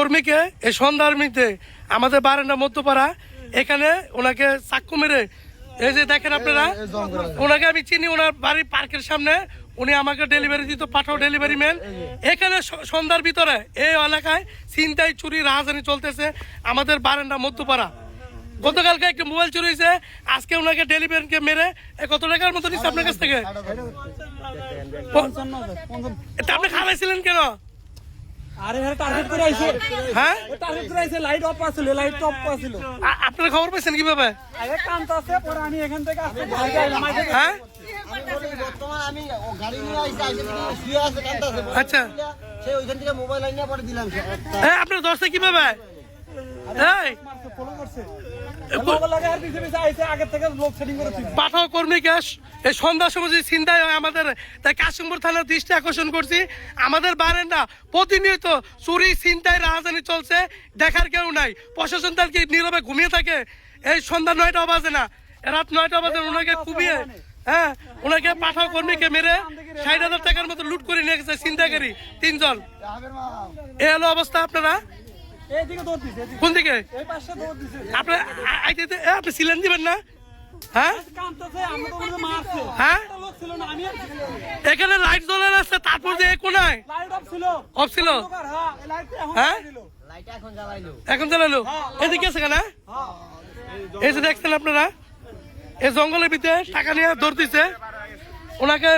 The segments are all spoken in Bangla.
কর্মীকে এই সন্ধ্যার মধ্যে আমাদের বারান্দা মধ্যপাড়া এখানে ওনাকে চাক্কু মেরে, এই যে দেখেন আপনারা, ওনাকে আমি চিনি, ওনার বাড়ির পার্কের সামনে উনি আমাকে ডেলিভারি দিত, পাঠাও ডেলিভারি ম্যান। এখানে সন্ধ্যার ভিতরে এই এলাকায় ছিনতাই চুরি রাহাজানি চলতেছে আমাদের বারান্দা মধ্যপাড়া। গতকালকে একটা মোবাইল চুরি হয়েছে, আজকে ওনাকে ডেলিভারিকে মেরে কত টাকার মতো নিচ্ছে আপনার কাছ থেকে? এটা আপনি খাওয়াইছিলেন কেন? হ্যাঁ, আপনারা খবর পাইছেন কিভাবে? হ্যাঁ, আচ্ছা, আপনার দশটা কিভাবে? পাঠাও কর্মীকে এই সন্ধ্যার সময় চিন্তায় হয় আমাদের, তাই কাশিমপুর থানার দৃষ্টি আকর্ষণ করছি। আমাদের বারান্দা প্রতিনিয়ত চুরি চিন্তায় রাহাজানি চলছে, দেখার কেউ নাই। প্রশাসন তার কি নীরবে ঘুমিয়ে থাকে? এই সন্ধ্যা 9টা বাজে না, রাত 9টা বাজে ওনাকে কুবিয়ে, হ্যাঁ, ওনাকে পাঠাও কর্মীকে মেরে 60,000 টাকার মতো লুট করে নিয়ে গেছে চিন্তাকারী 3 জন। এ হলো অবস্থা। আপনারা কোন দিকে? আপনি সিলেন দিবেন না? হ্যাঁ, এখানে লাইট জ্বলে আছে, তারপর যে কোনায় অফ ছিল, হ্যাঁ, এখন জ্বালালো। এদিকে আছে কেন? এই যে দেখছেন আপনারা, এই জঙ্গলের ভিতরে টাকা নিয়ে দৌড় দিচ্ছে, ওনাকে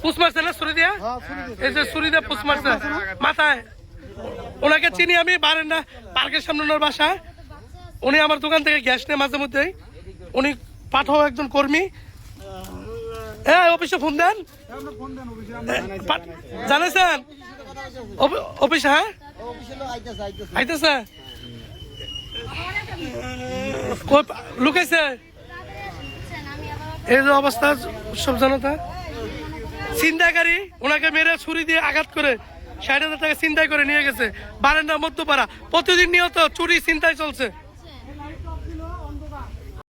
পুষ মারছে না ছুরি দিয়ে, এই যে ছুরি দিয়ে পুষ মারছে মাথায়। ওনাকে চিনি আমি, বারান্দা পার্কের সামনে ওনার বাসা। উনি আমার দোকান থেকে গ্যাস নেয় মাঝে মধ্যেই। উনি পাঠাও একজন কর্মী। অফিসে ফোন দেন, জানেছেন অফিসে? হ্যাঁ, আইতেছে, লুকাইছে। এই যে অবস্থা সব জনতা চিন্তাকারী, ওনাকে মেরে ছুরি দিয়ে আঘাত করে 60,000 টাকা চিন্তাই করে নিয়ে গেছে বারান্দা মধ্যপাড়া। প্রতিদিন নিয়ত চুরি চিন্তাই চলছে।